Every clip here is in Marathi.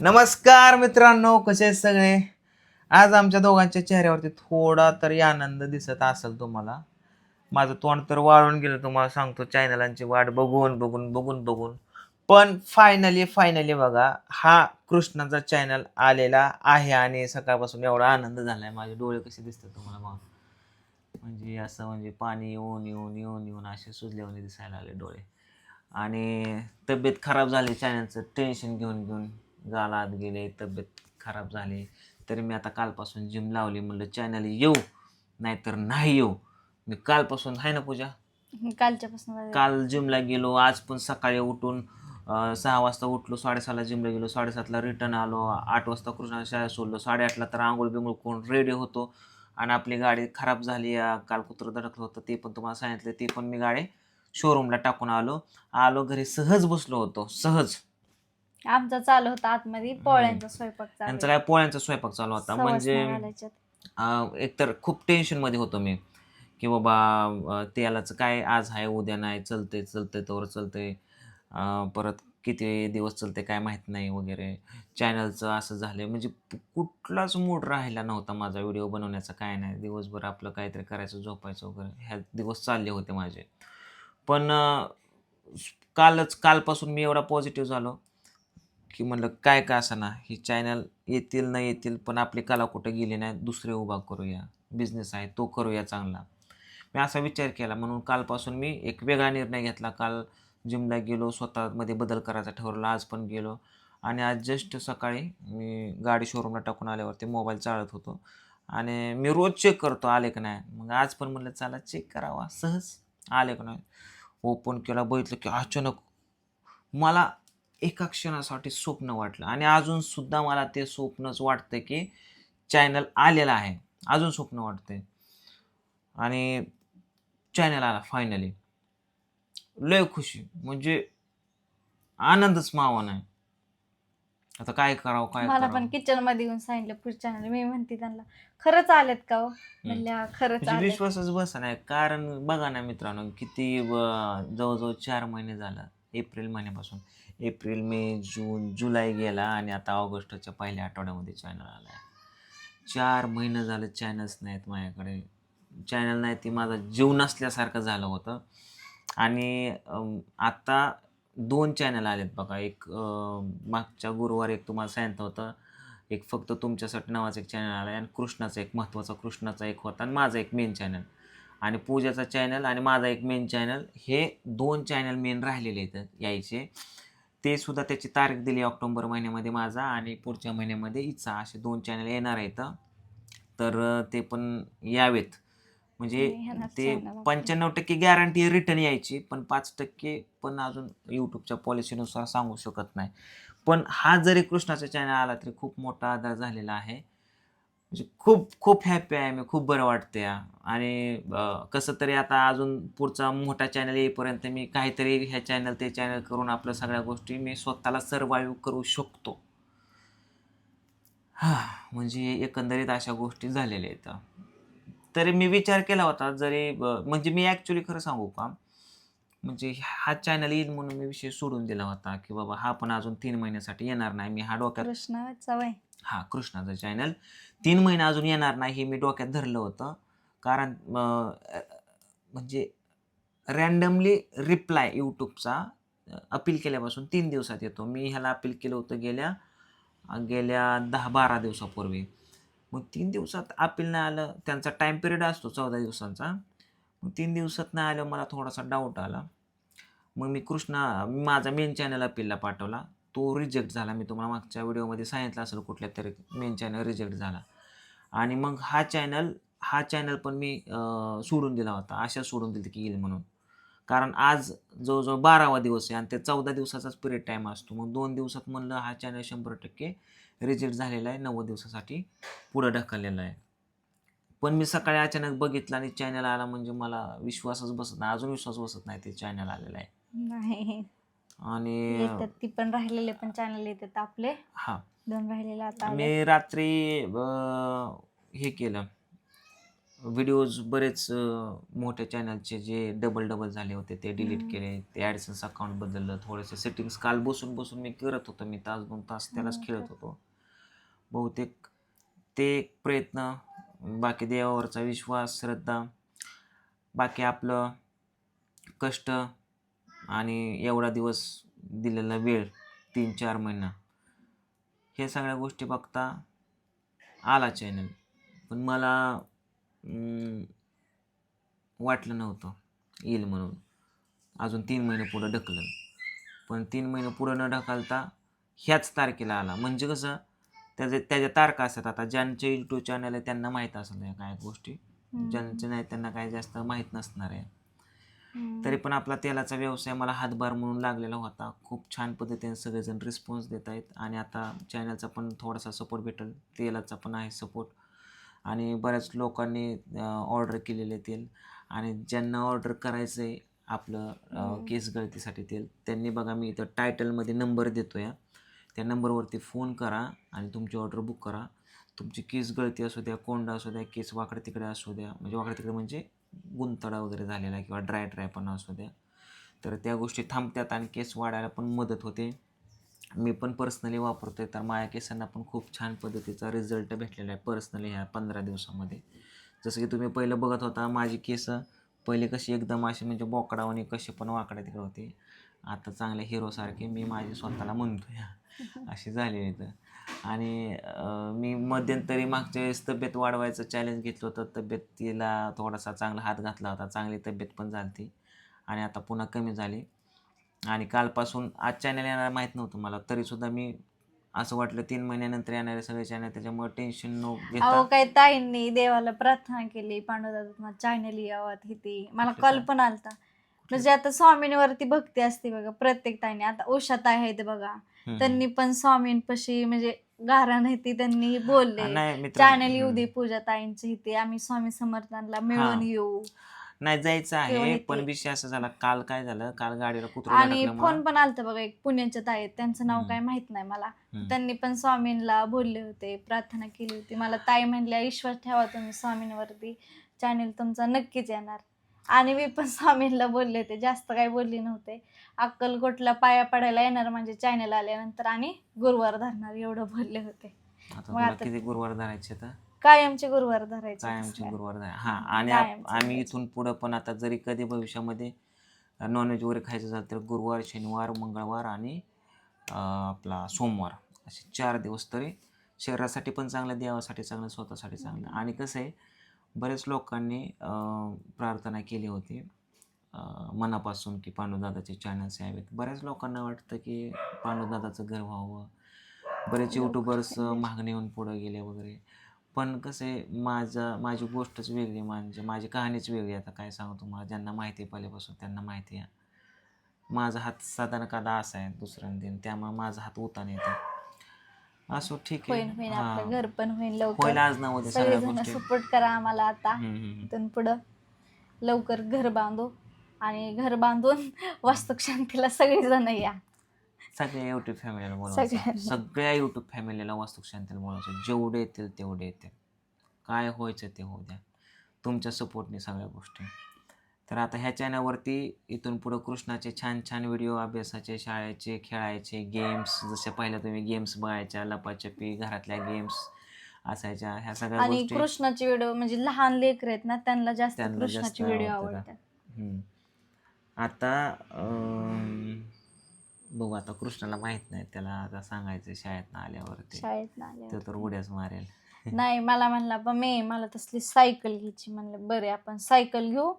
नमस्कार मित्रांनो, कसे आहेत सगळे? आज आमच्या दोघांच्या चेहऱ्यावरती थोडा तरी आनंद दिसत असेल तुम्हाला. माझं तोंड तर वाळून गेलं तुम्हाला सांगतो, चॅनलांची वाट बघून बघून बघून बघून. पण फायनली फायनली बघा, हा कृष्णाचा चॅनल आलेला आहे आणि सकाळपासून एवढा आनंद झालाय. माझे डोळे कसे दिसतात तुम्हाला बघा. म्हणजे असं म्हणजे पाणी येऊन येऊन येऊन येऊन असे सुजल्यावाने दिसायला लागले डोळे. आणि तब्येत खराब झाली, चॅनलचं टेन्शन घेऊन घेऊन गालात गेले, तब्येत खराब झाली. तरी मी आता कालपासून जिम लावली, म्हणलं चॅनल येऊ नाहीतर नाही येऊ. मी कालपासून आहे ना पूजा, कालच्यापासून काल जिमला गेलो. आज पण सकाळी उठून 6 वाजता उठलो, 6:30ला जिमला गेलो, 7:30ला रिटर्न आलो, 8 वाजता कृष्णा शाळेत सोडलो, 8:30ला तर आंघोळ बिंघोळ करून रेडी होतो. आणि आपली गाडी खराब झाली, काल कुत्रं धडकलं होतं ते पण तुम्हाला सांगितलं, ते पण मी गाडी शोरूमला टाकून आलो. आलो घरी, सहज बसलो होतो, सहज. आमचा चालू होता आतमध्ये पोळ्यांचा स्वयंपाक त्यांचा चालू काय पोळ्यांचा स्वयंपाक चालू होता. म्हणजे सवासण्या घालायच्यात. एकतर खूप टेन्शनमध्ये होतो मी, की बाबा तेलाचं काय आज आहे उद्या नाही, चलते चलते तोवर चलते, परत किती दिवस चलते काय माहीत नाही वगैरे. चॅनलचं असं झालं म्हणजे कुठलाच मूड राहिला नव्हता माझा व्हिडिओ बनवण्याचा, काय नाही. दिवसभर आपलं काहीतरी करायचं, झोपायचं वगैरे, ह्या दिवस चालले होते माझे. पण कालपासून मी एवढा पॉझिटिव्ह झालो, की म्हणलं काय का असेना, ही चॅनल येतील न येतील पण आपली कला कुठे गेली नाही, दुसरे उभा करूया, बिझनेस आहे तो करूया चांगला. मी असा विचार केला, म्हणून कालपासून मी एक वेगळा निर्णय घेतला. काल जिमला गेलो, स्वतःमध्ये बदल करायचा ठरवला, आज पण गेलो. आणि आज जस्ट सकाळी मी गाडी शोरूमला टाकून आल्यावरती मोबाईल चालत होतो आणि मी रोज चेक करतो आले का नाही. मग आज पण म्हणलं चला चेक करावा, सहज आले का नाही. ओपन केला, बघितलं की अचानक मला एका क्षणासाठी स्वप्न वाटलं आणि अजून सुद्धा मला ते स्वप्नच वाटतं की चॅनल आलेला आहे. अजून स्वप्न वाटतंय आणि चॅनल आला फायनली. लय खुशी, म्हणजे आनंदच मावा नाही. आता काय करावं काय मला पण करावं. किचन मध्ये येऊन सांगितलं पुढच्या चॅनल. मी म्हणते त्यांना खरंच आलेत का हो? म्हणल्या खरंच म्हणजे आलेत. विश्वासच बसा नाही. कारण बघा ना मित्रांनो, किती जवळजवळ 4 महिने झालं, एप्रिल महिन्यापासून. एप्रिल, मे, जून, जुलै गेला आणि आता ऑगस्टच्या पहिल्या आठवड्यामध्ये चॅनल आला आहे. 4 महिने झालं चॅनल्स नाहीत माझ्याकडे. चॅनल नाही, ती माझा जीव नसल्यासारखं झालं होतं. आणि आता 2 चॅनल आलेत बघा. एक मागच्या गुरुवारी एक तुम्हाला सांगितलं होतं, एक फक्त तुमच्यासाठी नावाचं एक चॅनल आला आहे आणि कृष्णाचा एक महत्त्वाचा कृष्णाचा एक होता आणि माझा एक मेन चॅनल आणि पूजाचा चॅनल आणि माझा एक मेन चॅनल, हे 2 चॅनल मेन राहिलेले आहेत यायचे. ते सुद्धा त्याची तारीख दिली ऑक्टोबर महिन्यामध्ये माझा आणि पुढच्या महिन्यामध्ये हिचा, असे 2 चॅनल येणार आहेत. तर ते पण यावेत. म्हणजे मी ह्यांना ते channel आपले. 95% गॅरंटी रिटर्न यायची, पण 5% पण अजून यूट्यूबच्या पॉलिसीनुसार सांगू शकत नाही. पण हा जरी कृष्णाचा चॅनल आला तरी खूप मोठा आधार झालेला आहे. म्हणजे खूप खूप हॅपी आहे मी, खूप बरं वाटतंय. आणि कसं तरी आता अजून पुढचा मोठा चॅनल येईपर्यंत मी काहीतरी ह्या चॅनल ते चॅनल करून आपल्या सगळ्या गोष्टी मी स्वतःला सर्वाईव्ह करू शकतो. म्हणजे एकंदरीत अशा गोष्टी झालेल्या आहेत. तरी मी विचार केला होता, जरी म्हणजे मी ॲक्च्युली खरं सांगू का, म्हणजे हा चॅनल येईल म्हणून मी विषय सोडून दिला होता, की बाबा हा पण अजून 3 महिन्यासाठी येणार नाही. मी हा डोक्यात, कृष्णाचा वय हा कृष्णाचा चॅनल 3 महिने अजून येणार नाही हे मी डोक्यात धरलं होतं. कारण म्हणजे रँडमली रिप्लाय यूट्यूबचा अपील केल्यापासून 3 दिवसात येतो. मी ह्याला अपील केलं होतं गेल्या गेल्या 10-12 दिवसापूर्वी. मग 3 दिवसात अपील नाही आलं. त्यांचा टाईम पिरियड असतो 14 दिवसांचा. मग 3 दिवसात नाही आलं, मला थोडासा डाऊट आला. मग मी माझा मेन चॅनल अपीलला पाठवला. तो रिजेक्ट झाला. मी तुम्हाला मागच्या व्हिडिओमध्ये सांगितलं असेल, कुठल्यातरी मेन चॅनल रिजेक्ट झाला. आणि मग हा चॅनल पण मी सोडून दिला होता. आशा सोडून दिली की येईल म्हणून. कारण आज जवळजवळ 12वा दिवस आहे आणि ते 14 दिवसाचाच पिरियड टाईम असतो. मग 2 दिवसात म्हणलं हा चॅनल 100% रिजेक्ट झालेला आहे. 90 दिवसासाठी पुढं ढकललेला आहे. पण मी सकाळी अचानक बघितलं आणि चॅनल आला, म्हणजे मला विश्वासच बसत नाही. अजून विश्वास बसत नाही ते चॅनल आलेलं आहे. नाही आणि येतात, ती पण राहिलेले पण चॅनल येतात आपले. हां, 2 राहिलेले आता आले. मी रात्री हे केलं, व्हिडिओज बरेच मोठ्या चॅनलचे जे डबल झाले होते ते डिलीट हम्म. केले. ते ॲडसन्स अकाउंट बदललं. थोडेसे सेटिंग्स काल बसून मी करत होतो. मी तास 2 तास त्यालाच खेळत होतो. बहुतेक ते एक प्रयत्न, बाकी देवावरचा विश्वास, श्रद्धा, बाकी आपलं कष्ट आणि एवढा दिवस दिलेला वेळ 3-4 महिना, हे सगळ्या गोष्टी बघता आला चॅनल. पण मला वाटलं नव्हतं येईल म्हणून. अजून 3 महिने पुढं ढकललं. पण 3 महिने पुढं न ढकलता ह्याच तारखेला आला. म्हणजे कसं त्याच्या तारखा असतात. आता ज्यांचे यूट्यूब चॅनल आहे त्यांना माहीत असेल या काय गोष्टी. ज्यांचे नाही त्यांना काय जास्त माहीत नसणार आहे. तरी पण आपला तेलाचा व्यवसाय मला हातभार म्हणून लागलेला होता. खूप छान पद्धतीने सगळेजण रिस्पॉन्स देत आहेत. आणि आता चॅनलचा पण थोडासा सपोर्ट भेटेल. तेलाचा पण आहे सपोर्ट. आणि बऱ्याच लोकांनी ऑर्डर केलेले तेल. आणि ज्यांना ऑर्डर करायचं आहे आपलं केस गळतीसाठी तेल, त्यांनी बघा मी इथं टायटलमध्ये नंबर देतो या. त्या नंबरवरती फोन करा आणि तुमची ऑर्डर बुक करा. तुमची केस गळती असू द्या, कोंडा असू द्या, केस वाकडे तिकडे असू द्या, म्हणजे वाकडे तिकडे म्हणजे गुंतडा वगैरे झालेला किंवा ड्रायपणा असू द्या, तर त्या गोष्टी थांबतात आणि केस वाढायला पण मदत होते. मी पण पर्सनली वापरतो आहे. तर माझ्या केसांना पण खूप छान पद्धतीचा रिझल्ट भेटलेला आहे पर्सनली ह्या 15 दिवसामध्ये. जसं की तुम्ही पहिलं बघत होता माझी केस पहिले कशी एकदम अशी म्हणजे बोकडावानी कशी पण वाकडे तिकडे होते. आता चांगले हिरोसारखे मी माझी स्वतःला म्हणतो या अशी झालेली तर. आणि मी मध्यंतरी मागच्या वेळेस तब्येत वाढवायचं चॅलेंज घेतलं होतं. तब्येतीला थोडासा चांगला हात घातला होता. चांगली तब्येत पण झाली होती आणि आता पुन्हा कमी झाली. आणि कालपासून आज चॅनल येणार माहीत नव्हतं मला, तरीसुद्धा मी असं वाटलं 3 महिन्यानंतर येणारे सगळे चॅनल, त्याच्यामुळे टेन्शन न घेता. अहो काही ताईंनी देवाला प्रार्थना केली पांडुदादा चॅनल यावं हे ते. मला कॉल पण आलता. म्हणजे आता स्वामींवरती भक्ती असते बघा प्रत्येक ताईने. आता उषाताई आहेत बघा, त्यांनी पण स्वामींपाशी म्हणजे गारा नाही ती त्यांनी बोलले नाही मित्र, चॅनल येऊ दे पूजा ताईंची इथे, आम्ही स्वामी समर्थांना मिळून येऊ नाही जायचं किंवा आहे. हे पण ते. विषय असा झाला, काल काय झालं, काल गाडीला कुत्रं आणि धडकल्यामुळं फोन पण आलता बघा एक पुण्याच्या ताई आहेत, त्यांचं नाव काय माहित नाही मला. त्यांनी पण स्वामींना बोलले होते, प्रार्थना केली होती. मला ताई म्हणल्या विश्वास ठेवा तुम्ही स्वामींवरती, चॅनल तुमचा नक्कीच येणार. आणि मी पण स्वामींना बोलले होते, जास्त काही बोलली नव्हते. अक्कलकोटला पाया पडायला येणार म्हणजे चॅनल आल्यानंतर आणि गुरुवार धरणार एवढं बोलले होते. आता मग तुला आता किती गुरुवार धरायचे तर कायमचे गुरुवार धरायचे कायमचे गुरुवार धरायचे. हम्म, आणि कायमचे आम्ही धरायचे. इथून पुढं पण आता जरी कधी भविष्यामध्ये नॉनव्हेज वगैरे खायचं झालं तर गुरुवार, शनिवार, मंगळवार आणि आपला सोमवार असे 4 दिवस तरी शरीरासाठी पण चांगलं, देवासाठी चांगलं, स्वतःसाठी चांगलं. आणि कसं आहे, बरेच लोकांनी प्रार्थना केली होती मनापासून की पांडुदादाचे चॅनल्स यावेत. बऱ्याच लोकांना वाटतं की पांडुदादाचं घर व्हावं. बरेच यूट्यूबर्स मागणी येऊन पुढं गेले वगैरे. पण कसं आहे, माझी गोष्टच वेगळी, म्हणजे माझी कहाणीच वेगळी. आता काय सांगू तुम्हाला, ज्यांना माहिती आहे पहिल्यापासून त्यांना माहिती आहे. माझा हात साधारण एखादा असा आहे दुसऱ्यांदा, त्यामुळे माझा हात उताने येतो. असो ठीक आहे. होईन आपलं घर पण होईल लवकर. होईल आज ना उद्या सगळ्या सगळेजण गोष्टी. सपोर्ट करा आम्हाला आता इथून पुढं. लवकर घर बांधू आणि घर बांधून वास्तुशांतीला सगळेजण या. सगळ्या यूट्यूब फॅमिलीला बोलवायचं. सगळ्या यूट्यूब फॅमिलीला वास्तुशांतीला बोलवायचं. जेवढे येतील तेवढे येतील. काय व्हायचं ते होऊ द्या. तुमच्या सपोर्टने सगळ्या गोष्टी. तर आता ह्या चॅनलवरती इथून पुढं कृष्णाचे छान छान व्हिडिओ, अभ्यासाचे, शाळेचे, खेळायचे, गेम्स, जसे पहिल्या तुम्ही गेम्स बघायच्या, लपाछपी, घरातल्या गेम्स असायच्या, ह्या सगळ्या आणि गोष्टी. कृष्णाचे व्हिडिओ म्हणजे लहान लेकर आहेत ना त्यांना जास्त जास्त कृष्णाचे व्हिडिओ आवडतात. आता बघू, आता कृष्णाला माहित नाही, त्याला आता सांगायचं शाळेतनं आल्यावरती, शाळेत आल्यावर तर उड्याच मारेल. नाही मला म्हणला मला तसली सायकल घ्यायची. म्हणलं बरे आपण सायकल घेऊ,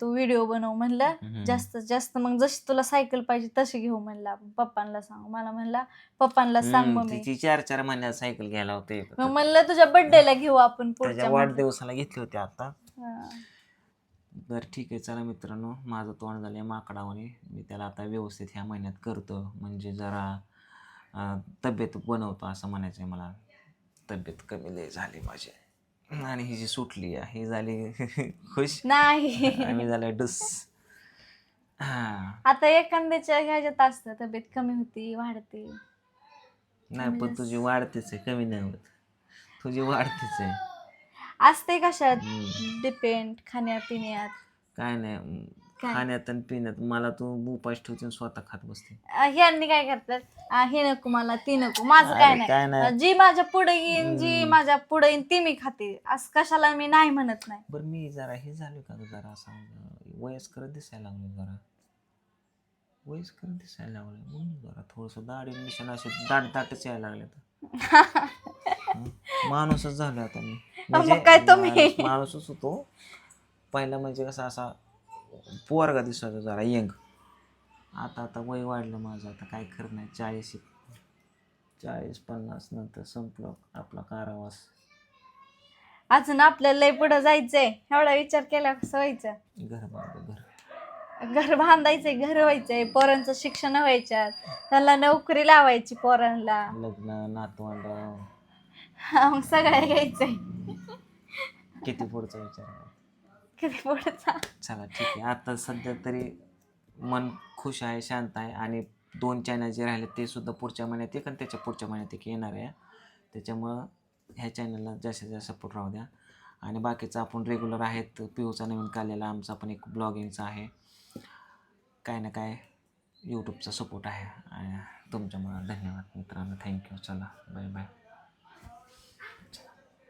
तू व्हिडिओ बनव म्हणलं. जास्तीत जास्त मग जशी तुला सायकल पाहिजे तशी घेऊ म्हणलं. आपण पप्पांना सांगू. मला म्हणला पप्पांना सांग मम्मी. तिची 4-4 महिन्यात सायकल घ्यायला होते. मग म्हणलं तुझ्या बर्थडेला घेऊ आपण त्याच्या पुढच्या महिन्यात. वाढदिवसाला घेतले होते आता. हा. बरं ठीक आहे, चला मित्रांनो, माझं तोंड झालं माकडावाने. मी त्याला आता व्यवस्थित ह्या महिन्यात करतो, म्हणजे जरा तब्येत बनवतो असं म्हणायचं आहे मला. तब्येत कमी लय झाली माझी, आणि ही जी सुटली आहे ही झाली खुश, नाही आम्ही झालं डुस. हां आता एखाद्याच्या ह्याच्यात असतं तब्येत कमी होती वाढते. नाही, पण तुझी वाढतेच आहे, कमी नाही होत. तुझी वाढतेच आहे. असते कशात हम्म. डिपेंड खाण्यापिण्यात काय नाही काय खाण्यात आणि पिण्यात मला तू उपास ठेवते आणि स्वतः खात बसते. ह्यांनी काय करतात हे नको मला ती नको माझं काय अरे काय नाही नाही. जी माझ्या पुढे येईन जी हम्म. माझ्या पुढे येईन ती मी खाते असं कशाला मी नाही म्हणत नाही. बरं मी जरा हे झालो का ग, जरा असं वयस्कर दिसायला लागलो, जरा वयस्कर दिसायला लागलो म्हणून जरा थोडंसं दाढी मिशन असे दाटच यायला लागले तर माणूसच झालो आता मी. म्हणजे मग काय तुम्ही माणूसच होतो पहिला, म्हणजे कसा असा पोरगा दिसायचा जरा यंग. आता वय वाढलं माझं, आता काय खरं नाही. 40-50 नंतर संपलं आपला कारावास. अजून आपल्याला लय पुढे जायचंय एवढा विचार केला कसं व्हायचं. घर बांधलं, घर बांधायचंय घर व्हायचंय पोरांचं शिक्षण व्हायच्यात त्यांना नोकरी लावायची पोरांना लग्न, नातवंड, मग सगळं घ्यायचंय. किती पुढचा विचार आहे. किती पुढचा. चला ठीक आहे, आता सध्या तरी मन खुश आहे, शांत आहे. आणि 2 चॅनल जे राहिले ते सुद्धा पुढच्या महिन्यात एक आणि त्याच्या पुढच्या महिन्यात एक येणार आहे. त्याच्यामुळं ह्या चॅनलला जास्तीत जास्त सपोर्ट राहू द्या. आणि बाकीचं आपण रेग्युलर आहेत. पिऊचा नवीन काढलेला आमचा पण एक ब्लॉगिंगचा आहे. काय ना काय यूट्यूबचा सपोर्ट आहे. तुमच्यामुळं धन्यवाद मित्रांनो, थँक्यू. चला बाय बाय.